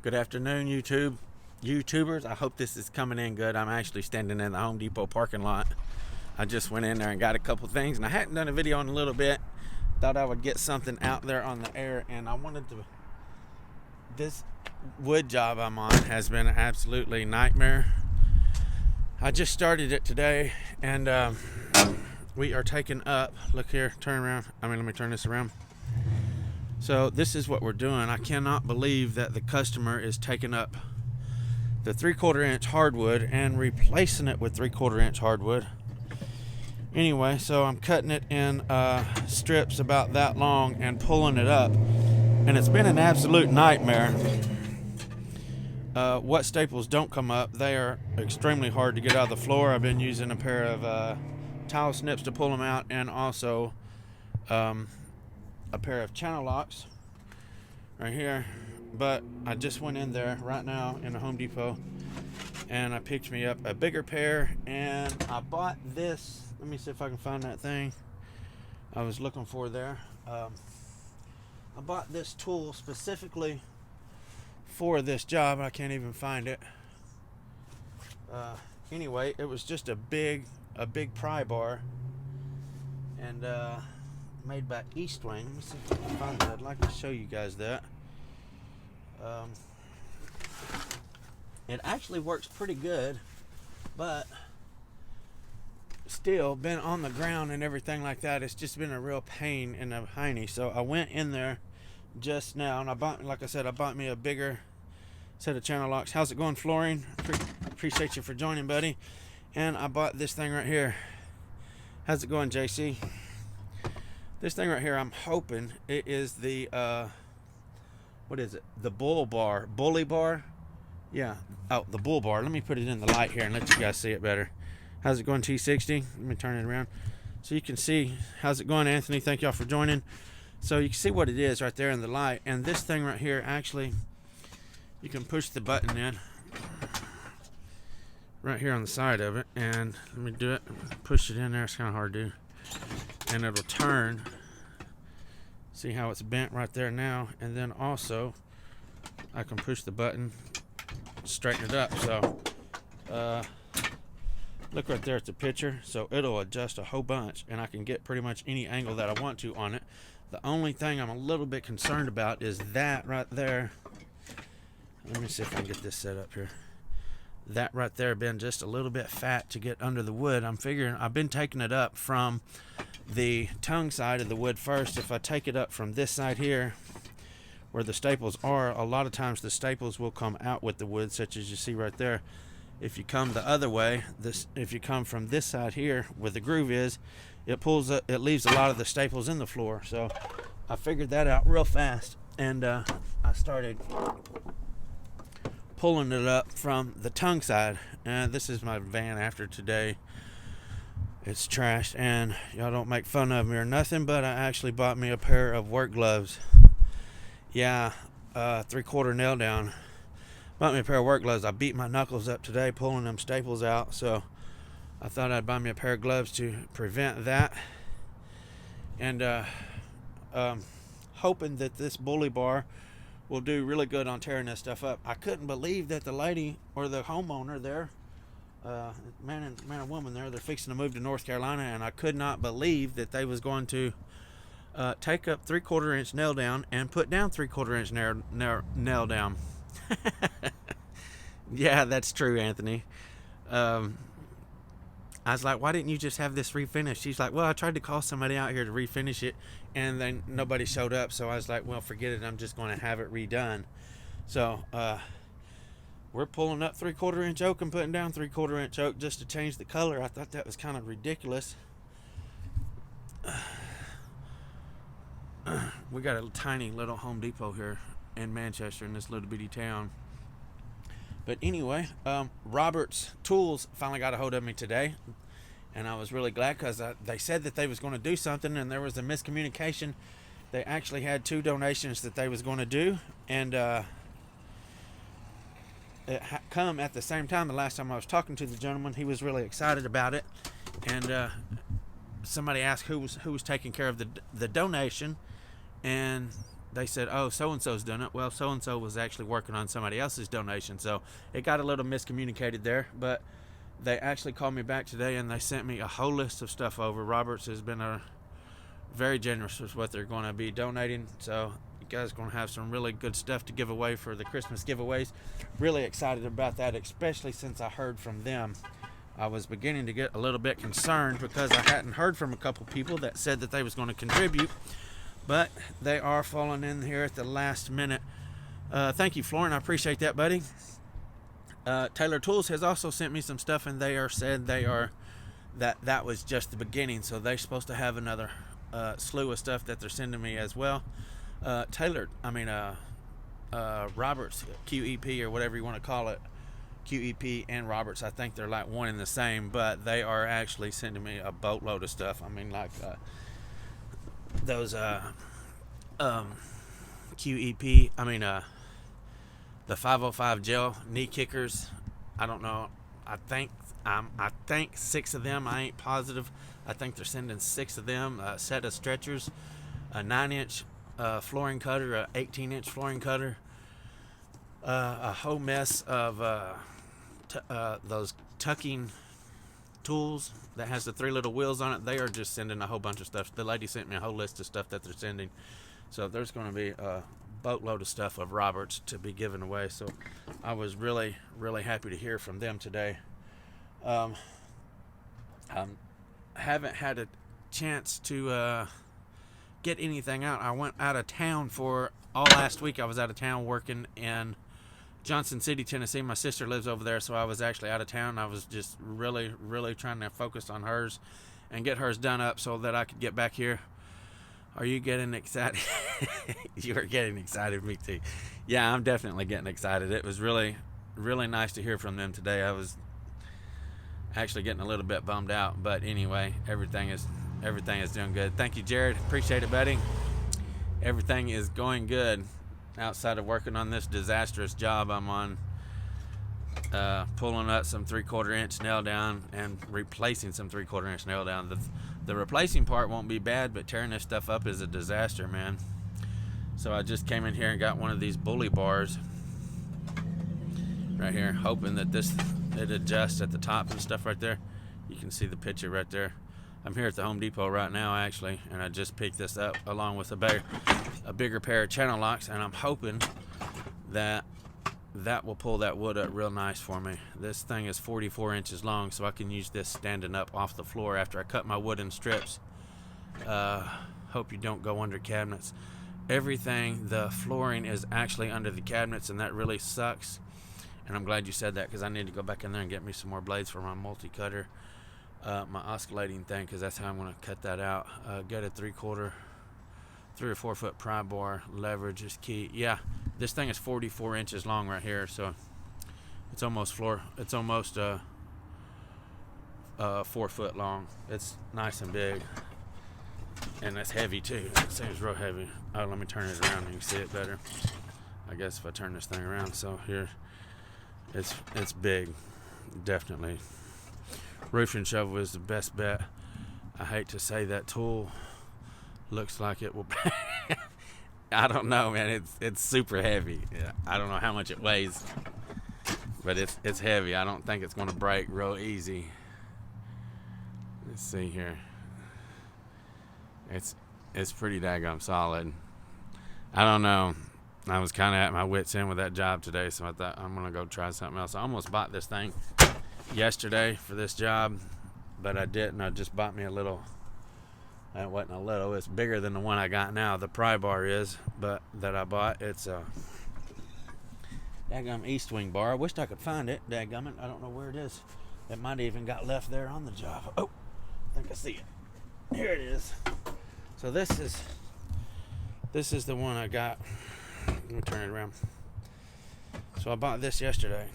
Good afternoon, YouTubers. I hope this is coming in good. I'm actually standing in the Home Depot parking lot. I just went in there and got a couple things, and I hadn't done a video in a little bit. Thought I would get something out there on the air, and I wanted to. This wood job I'm on has been an absolutely nightmare. I just started it today, and we are taking up. Look here, turn around. Let me turn this around. So this is what we're doing. I cannot believe that the customer is taking up the 3/4 inch hardwood and replacing it with 3/4 inch hardwood. Anyway, so I'm cutting it in strips about that long and pulling it up, and it's been an absolute nightmare. What staples don't come up, they are extremely hard to get out of the floor. I've been using a pair of tile snips to pull them out, and also a pair of channel locks right here. But I just went in there right now in the Home Depot and I picked me up a bigger pair, and I bought this. Let me see if I can find that thing I was looking for there. I bought this tool specifically for this job. I can't even find it. Anyway, it was just a big pry bar, and made by Eastwing. Let me see if I can find that. I'd like to show you guys that. It actually works pretty good, but still, been on the ground and everything like that, it's just been a real pain in the hiney. So I went in there just now, and I bought me a bigger set of channel locks. How's it going, Flooring? Appreciate you for joining, buddy. And I bought this thing right here. How's it going, JC? This thing right here, I'm hoping it is the what is it? The bully bar. Yeah. Oh, the bull bar. Let me put it in the light here and let you guys see it better. How's it going, T60? Let me turn it around so you can see. How's it going, Anthony? Thank y'all for joining. So you can see what it is right there in the light. And this thing right here, actually, you can push the button in right here on the side of it. And let me do it. Push it in there. It's kind of hard to do. And it'll turn. See how it's bent right there now. And then also, I can push the button, straighten it up. So, look right there at the picture. So it'll adjust a whole bunch, and I can get pretty much any angle that I want to on it. The only thing I'm a little bit concerned about is that right there. Let me see if I can get this set up here. That right there been just a little bit fat to get under the wood. I'm figuring I've been taking it up from the tongue side of the wood first. If I take it up from this side here where the staples are, a lot of times the staples will come out with the wood, such as you see right there. If you come the other way, if you come from this side here where the groove is, it leaves a lot of the staples in the floor. So I figured that out real fast, and I started pulling it up from the tongue side. And this is my van after today. It's trashed, and y'all don't make fun of me or nothing, but I actually bought me a pair of work gloves. Yeah, 3/4 nail down. Bought me a pair of work gloves. I beat my knuckles up today pulling them staples out, so I thought I'd buy me a pair of gloves to prevent that. And hoping that this bully bar will do really good on tearing this stuff up. I couldn't believe that the lady or the homeowner there, man and woman there, they're fixing to move to North Carolina, and I could not believe that they was going to take up 3/4 inch nail down and put down 3/4 inch nail down. Yeah, that's true, Anthony. I was like, why didn't you just have this refinished? She's like, well, I tried to call somebody out here to refinish it, and then nobody showed up. So I was like, well, forget it. I'm just going to have it redone. So we're pulling up 3/4 inch oak and putting down 3/4 inch oak just to change the color. I thought that was kind of ridiculous. We got a tiny little Home Depot here in Manchester, in this little bitty town. But anyway, Robert's Tools finally got a hold of me today, and I was really glad because they said that they was going to do something, and there was a miscommunication. They actually had 2 donations that they was going to do, and it come at the same time. The last time I was talking to the gentleman, he was really excited about it, and somebody asked who was taking care of the donation, and they said, oh, so-and-so's doing it. Well, so-and-so was actually working on somebody else's donation. So it got a little miscommunicated there. But they actually called me back today, and they sent me a whole list of stuff over. Roberts has been very generous with what they're going to be donating. So you guys are going to have some really good stuff to give away for the Christmas giveaways. Really excited about that, especially since I heard from them. I was beginning to get a little bit concerned because I hadn't heard from a couple people that said that they was going to contribute, but they are falling in here at the last minute. Thank you, Florin. I appreciate that, buddy. Taylor Tools has also sent me some stuff, and they said that was just the beginning, so they're supposed to have another slew of stuff that they're sending me as well. Roberts, QEP, or whatever you want to call it, QEP and Roberts, I think they're like one and the same, but they are actually sending me a boatload of stuff. I mean, like those QEP, the 505 gel knee kickers. I don't know. I think 6 of them. I ain't positive. I think they're sending 6 of them. A set of stretchers, a 9-inch flooring cutter, a 18-inch flooring cutter, a whole mess of those tucking tools that has the 3 little wheels on it. They are just sending a whole bunch of stuff. The lady sent me a whole list of stuff that they're sending. So there's going to be a boatload of stuff of Roberts to be given away. So I was really, really happy to hear from them today. I haven't had a chance to get anything out. I went out of town for all last week. I was out of town working in Johnson City, Tennessee. My sister lives over there, so I was actually out of town. I was just really, really trying to focus on hers and get hers done up so that I could get back here. Are you getting excited? You are getting excited. Me too. Yeah, I'm definitely getting excited. It was really, really nice to hear from them today. I was actually getting a little bit bummed out, but anyway, everything is doing good. Thank you, Jared. Appreciate it, buddy. Everything is going good outside of working on this disastrous job I'm on, pulling up some 3/4 inch nail down and replacing some 3/4 inch nail down. The replacing part won't be bad, but tearing this stuff up is a disaster, man. So I just came in here and got one of these bully bars right here, hoping that it adjusts at the top and stuff right there. You can see the picture right there. I'm here at the Home Depot right now, actually, and I just picked this up along with a bigger pair of channel locks, and I'm hoping that will pull that wood up real nice for me. This thing is 44 inches long, so I can use this standing up off the floor after I cut my wood in strips. Hope you don't go under cabinets. The flooring is actually under the cabinets, and that really sucks. And I'm glad you said that, because I need to go back in there and get me some more blades for my multi-cutter. My oscillating thing, because that's how I'm going to cut that out. Get a 3 or 4 foot pry bar. Leverage is key. Yeah, this thing is 44 inches long right here, so it's almost 4 foot long. It's nice and big, and it's heavy too. It seems real heavy. Oh, let me turn it around and you can see it better. I guess if I turn this thing around, so here it's big, definitely. Roofing shovel is the best bet. I hate to say that tool looks like it will I don't know, man. It's super heavy. Yeah, I don't know how much it weighs, but it's heavy. I don't think it's going to break real easy. Let's see here. It's pretty daggone solid. I don't know. I was kind of at my wit's end with that job today, so I thought I'm going to go try something else. I almost bought this thing yesterday for this job, but I didn't. I just bought me a little. It wasn't a little. It's bigger than the one I got now. The pry bar is, but that I bought. It's a daggum East Wing bar. I wished I could find it. Daggum it. I don't know where it is. It might have even got left there on the job. Oh, I think I see it. Here it is. So this is the one I got. Let me turn it around. So I bought this yesterday.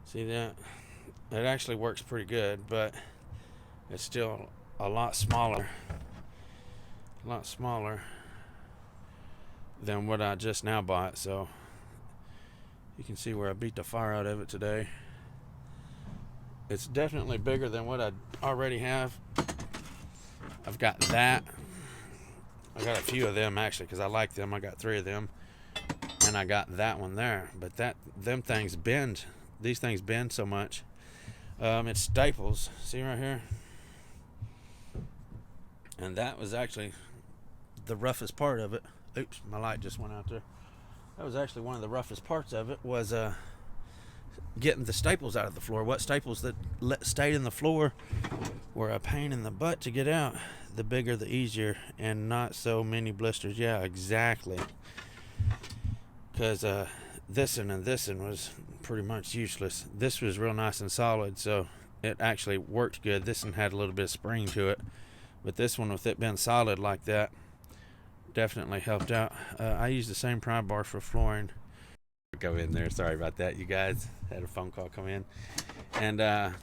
See that? It actually works pretty good, but it's still a lot smaller than what I just now bought. So you can see where I beat the fire out of it today. It's definitely bigger than what I already have. I've got that. I got a few of them actually because I like them. I got 3 of them, and I got that one there. But them things bend. These things bend so much. It's Staples. See right here? And that was actually the roughest part of it. Oops, my light just went out there. That was actually one of the roughest parts of it, was getting the staples out of the floor. What staples that stayed in the floor were a pain in the butt to get out. The bigger the easier, and not so many blisters. Yeah, exactly. Because this one was pretty much useless. This was real nice and solid, so it actually worked good. This one had a little bit of spring to it, but this one, with it being solid like that, definitely helped out. I use the same pry bar for flooring. Go in there. Sorry about that, you guys. Had a phone call come in, and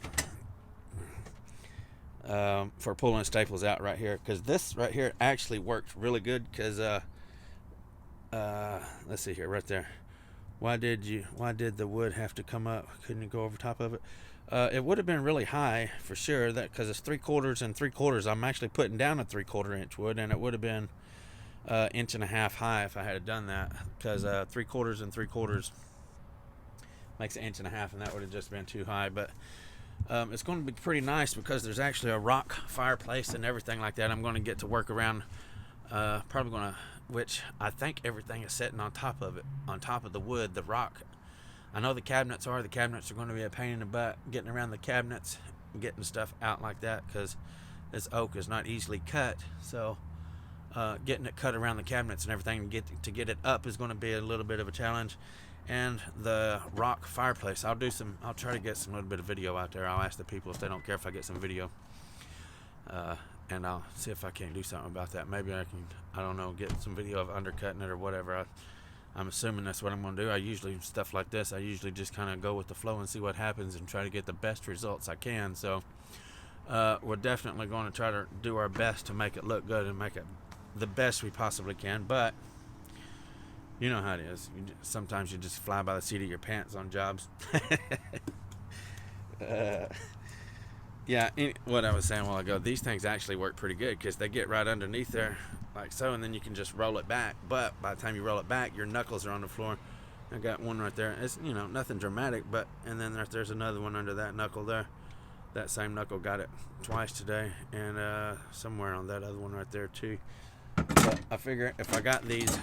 for pulling staples out right here, because this right here actually worked really good. Because let's see here, right there. Why did the wood have to come up? Couldn't you go over top of it? It would have been really high for sure. That because it's 3/4 and 3/4. I'm actually putting down a 3/4 inch wood, and it would have been 1.5 inches high if I had done that. Because 3/4 and 3/4 makes 1.5 inches, and that would have just been too high. But it's going to be pretty nice because there's actually a rock fireplace and everything like that. I'm going to get to work around. Probably going to, which I think everything is sitting on top of it, on top of the wood, the rock. I know the cabinets are going to be a pain in the butt getting around the cabinets and getting stuff out like that, because this oak is not easily cut. So getting it cut around the cabinets and everything to get it up is going to be a little bit of a challenge. And the rock fireplace, I'll try to get some little bit of video out there. I'll ask the people if they don't care if I get some video, and I'll see if I can do something about that. Maybe I can, I don't know, get some video of undercutting it or whatever. I'm assuming that's what I'm going to do. I usually, stuff like this, I usually just kind of go with the flow and see what happens and try to get the best results I can. So we're definitely going to try to do our best to make it look good and make it the best we possibly can. But you know how it is. Sometimes you just fly by the seat of your pants on jobs. Yeah, what I was saying a while ago, these things actually work pretty good because they get right underneath there like so, and then you can just roll it back. But by the time you roll it back, your knuckles are on the floor. I got one right there. It's, nothing dramatic, but, and then there's another one under that knuckle there. That same knuckle got it twice today, and somewhere on that other one right there too. But I figure if I got these,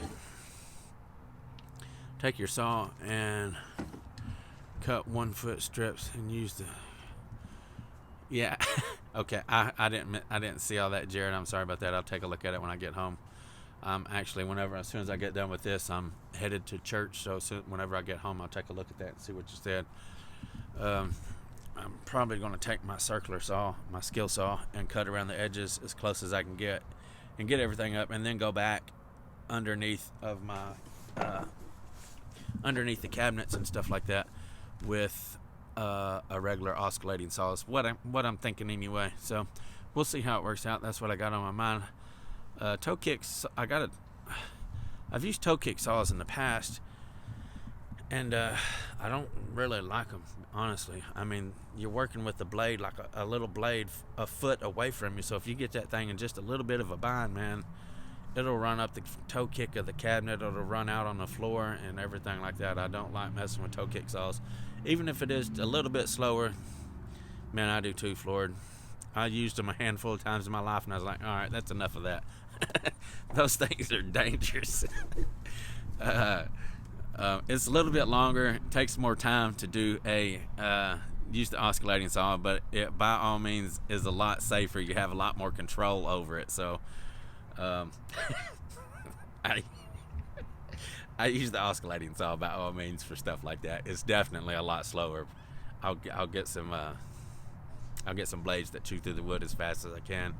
take your saw and cut 1-foot strips and use the, yeah. Okay, I didn't see all that, Jared. I'm sorry about that. I'll take a look at it when I get home. Actually, as soon as I get done with this, I'm headed to church. So whenever I get home, I'll take a look at that and see what you said. I'm probably going to take my circular saw, my skill saw, and cut around the edges as close as I can get, and get everything up, and then go back underneath of my underneath the cabinets and stuff like that with a regular oscillating saw is what I'm thinking anyway. So we'll see how it works out. That's what I got on my mind. Toe kicks, I've used toe kick saws in the past, and I don't really like them, honestly. I mean, you're working with the blade like a little blade a foot away from you, so if you get that thing in just a little bit of a bind, man, it'll run up the toe kick of the cabinet, it'll run out on the floor and everything like that. I don't like messing with toe kick saws. Even if it is a little bit slower, man, I do too, Floyd. I used them a handful of times in my life, and I was like, all right, that's enough of that. Those things are dangerous. It's a little bit longer. It takes more time to do use the oscillating saw, but it by all means is a lot safer. You have a lot more control over it. So I use the oscillating saw by all means for stuff like that. It's definitely a lot slower. I'll get some blades that chew through the wood as fast as I can.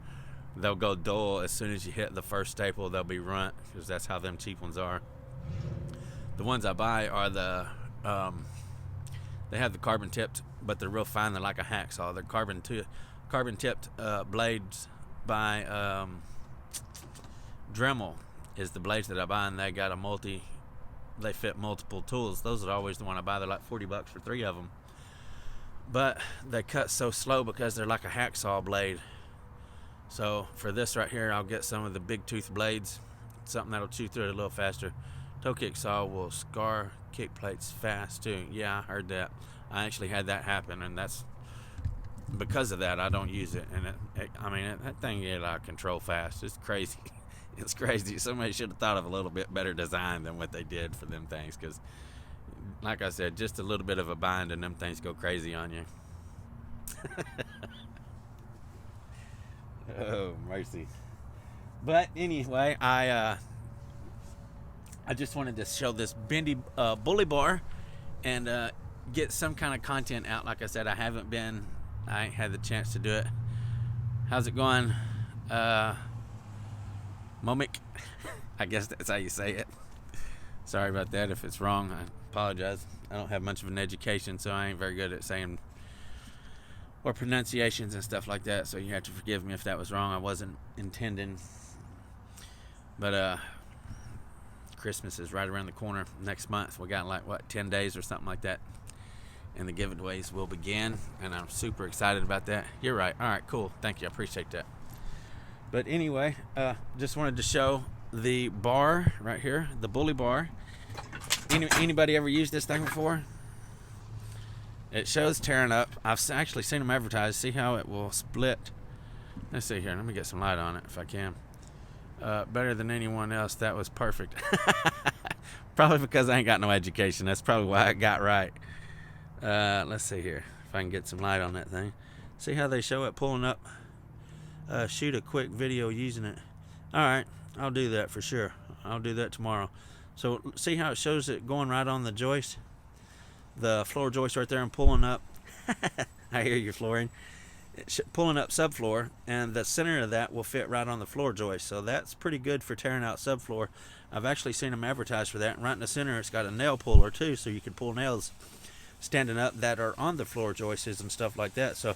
They'll go dull as soon as you hit the first staple. They'll be runt, because that's how them cheap ones are. The ones I buy are they have the carbon tipped, but they're real fine. They're like a hacksaw. They're carbon tipped blades by Dremel is the blades that I buy, and they got they fit multiple tools. Those are always the one I buy. They're like $40 for 3 of them, but they cut so slow because they're like a hacksaw blade. So for this right here, I'll get some of the big tooth blades, something that'll chew through it a little faster. Toe kick saw will scar kick plates fast too. Yeah, I heard that. I actually had that happen, and that's because of that I don't use it. And that thing get out of control fast. It's crazy. It's crazy. Somebody should have thought of a little bit better design than what they did for them things, because like I said, just a little bit of a bind and them things go crazy on you. Oh, mercy. But anyway, I just wanted to show this bendy bully bar and get some kind of content out. Like I said, I ain't had the chance to do it. How's it going? Momik? I guess that's how you say it. Sorry about that if it's wrong. I apologize. I don't have much of an education, so I ain't very good at saying or pronunciations and stuff like that, so you have to forgive me if that was wrong. I wasn't intending. But Christmas is right around the corner next month. We got 10 days or something like that, and the giveaways will begin, and I'm super excited about that. You're right. All right, cool. Thank you. I appreciate that. But anyway, just wanted to show the bar right here, the bully bar. Anybody ever used this thing before? It shows tearing up. I've actually seen them advertised. See how it will split. Let's see here. Let me get some light on it if I can. Better than anyone else. That was perfect. Probably because I ain't got no education. That's probably why I got right. Let's see here if I can get some light on that thing. See how they show it pulling up? Shoot a quick video using it. Alright, I'll do that for sure. I'll do that tomorrow. So see how it shows it going right on the joist? The floor joist right there and pulling up. I hear you, flooring. Pulling up subfloor, and the center of that will fit right on the floor joist. So that's pretty good for tearing out subfloor. I've actually seen them advertised for that. And right in the center, it's got a nail puller too, so you can pull nails standing up that are on the floor joists and stuff like that. So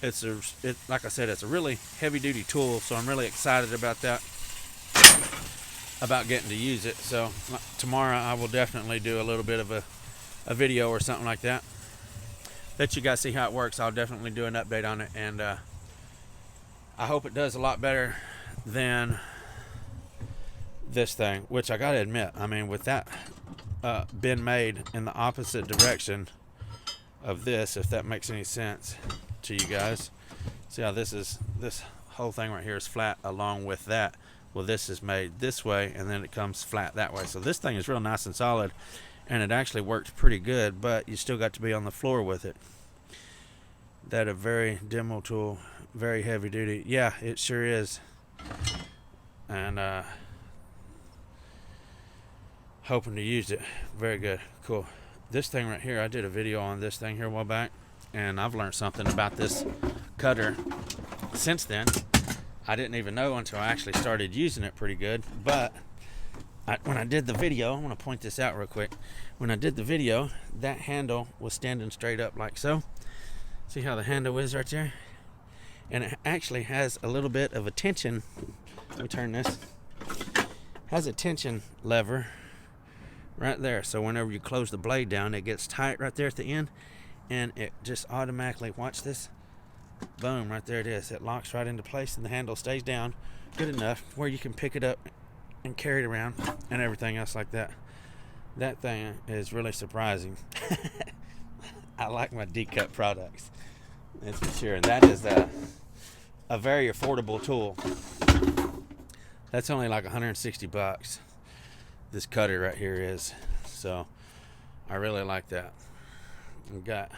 like I said, it's a really heavy-duty tool. So I'm really excited about that, about getting to use it. So tomorrow I will definitely do a little bit of a video or something like that. Let you guys see how it works. I'll definitely do an update on it, and I hope it does a lot better than this thing, which I gotta admit, I mean, with that been made in the opposite direction of this, if that makes any sense to you guys. See how this whole thing right here is flat along with that. Well, this is made this way, and then it comes flat that way. So this thing is real nice and solid, and it actually worked pretty good, but you still got to be on the floor with it. That a very demo tool, very heavy duty. Yeah, it sure is. And hoping to use it. Very good. Cool. This thing right here, I did a video on this thing here a while back, and I've learned something about this cutter since then. I didn't even know until I actually started using it pretty good, but when I did the video, I want to point this out real quick. When I did the video, that handle was standing straight up like so. See how the handle is right there? And it actually has a little bit of a tension. Let me turn this. Has a tension lever right there. So whenever you close the blade down, it gets tight right there at the end. And it just automatically, watch this. Boom, right there it is. It locks right into place and the handle stays down good enough where you can pick it up and carry it around and everything else like that. That thing is really surprising. I like my D-Cut products, that's for sure. And that is a very affordable tool. That's only like $160. This cutter right here is. So I really like that. I've got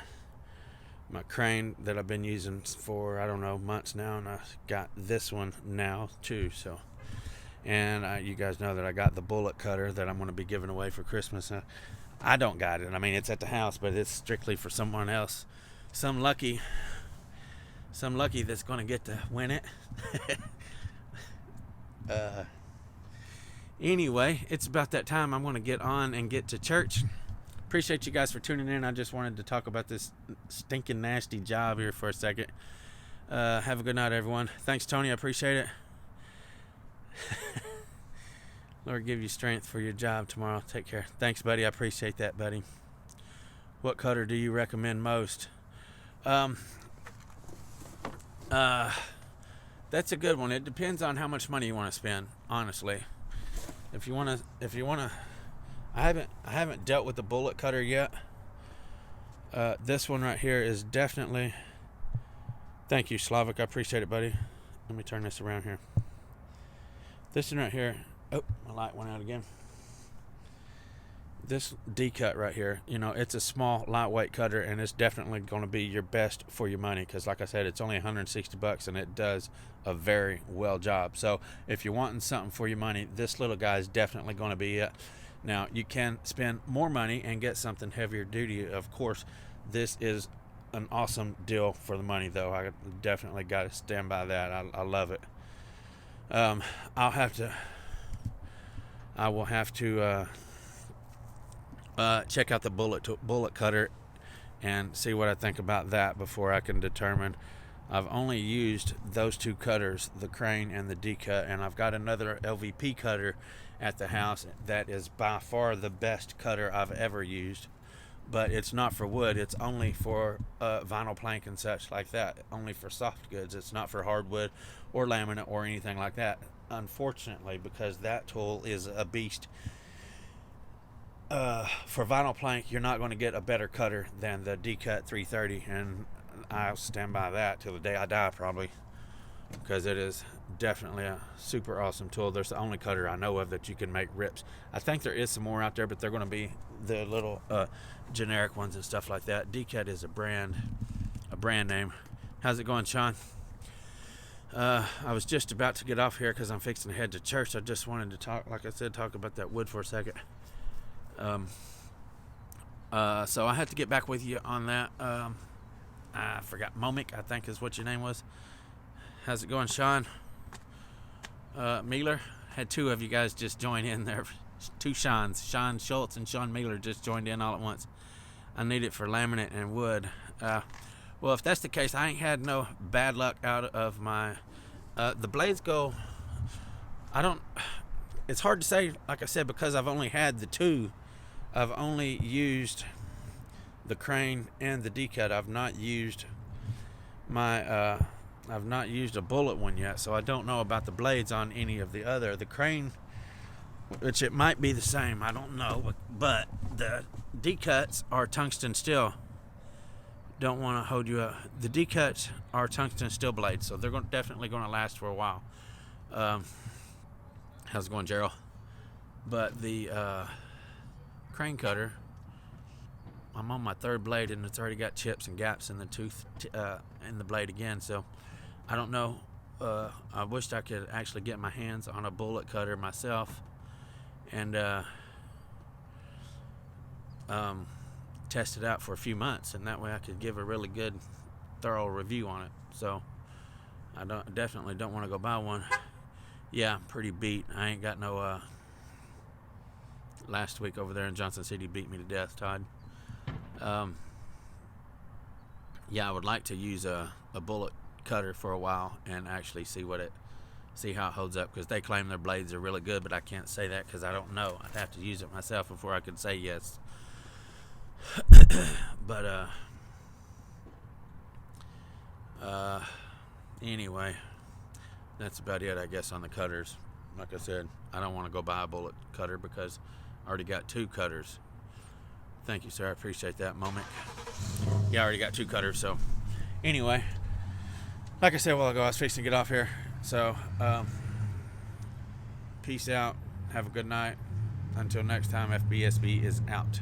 my crane that I've been using for, I don't know, months now, and I got this one now too. So, and you guys know that I got the bullet cutter that I'm going to be giving away for Christmas. I don't got it. I mean, it's at the house, but it's strictly for someone else. Some lucky that's going to get to win it. Anyway, it's about that time. I'm going to get on and get to church. Appreciate you guys for tuning in. I just wanted to talk about this stinking nasty job here for a second. Have a good night, everyone. Thanks, Tony. I appreciate it. Lord give you strength for your job tomorrow. Take care. Thanks, buddy. I appreciate that, buddy. What cutter do you recommend most? That's a good one. It depends on how much money you want to spend, honestly. If you want to, I haven't dealt with the bullet cutter yet. This one right here is definitely. Thank you, Slavic. I appreciate it, buddy. Let me turn this around here. This one right here. Oh, my light went out again. This D-cut right here, it's a small, lightweight cutter, and it's definitely going to be your best for your money because, like I said, it's only $160, and it does a very well job. So if you're wanting something for your money, this little guy is definitely going to be it. Now, you can spend more money and get something heavier duty. Of course, this is an awesome deal for the money, though. I definitely got to stand by that. I love it. I will have to check out the bullet cutter and see what I think about that before I can determine. I've only used those two cutters, the Crane and the D-cut, and I've got another LVP cutter at the house that is by far the best cutter I've ever used, but it's not for wood. It's only for vinyl plank and such like that, only for soft goods. It's not for hardwood or laminate or anything like that, unfortunately, because that tool is a beast. For vinyl plank, you're not going to get a better cutter than the D-cut 330, and I'll stand by that till the day I die, probably, because it is definitely a super awesome tool. There's the only cutter I know of that you can make rips. I think there is some more out there, but they're going to be the little generic ones and stuff like that. D-cut is a brand name. How's it going, Sean? I was just about to get off here because I'm fixing to head to church. I just wanted to talk about that wood for a second. So I had to get back with you on that. I forgot. Momik, I think is what your name was. How's it going, Sean? Mealer. Had two of you guys just join in there. Two Seans. Sean Schultz and Sean Mealer just joined in all at once. I need it for laminate and wood. Well, if that's the case, I ain't had no bad luck out of my... the blades go... It's hard to say, like I said, because I've only had the two. I've only used the Crane and the D-cut. I've not used a bullet one yet, so I don't know about the blades on any of the other. The Crane, which it might be the same, I don't know, but the D-cuts are tungsten steel. Don't want to hold you up. The D-cuts are tungsten steel blades, so they're definitely going to last for a while. How's it going, Gerald? But the Crane cutter, I'm on my third blade, and it's already got chips and gaps in the tooth, in the blade again. So I don't know. I wished I could actually get my hands on a bullet cutter myself and test it out for a few months, and that way I could give a really good, thorough review on it. So I definitely don't want to go buy one. Yeah, I'm pretty beat. I ain't got no. Last week over there in Johnson City beat me to death, Todd. Yeah, I would like to use a bullet cutter for a while and actually see how it holds up, because they claim their blades are really good, but I can't say that because I don't know. I'd have to use it myself before I could say yes. But anyway, that's about it, I guess, on the cutters. Like I said, I don't want to go buy a bullet cutter because I already got two cutters. Thank you, sir. I appreciate that moment. Yeah, I already got two cutters. So anyway, like I said a while ago, I was fixing to get off here. So peace out. Have a good night. Until next time, FBSB is out.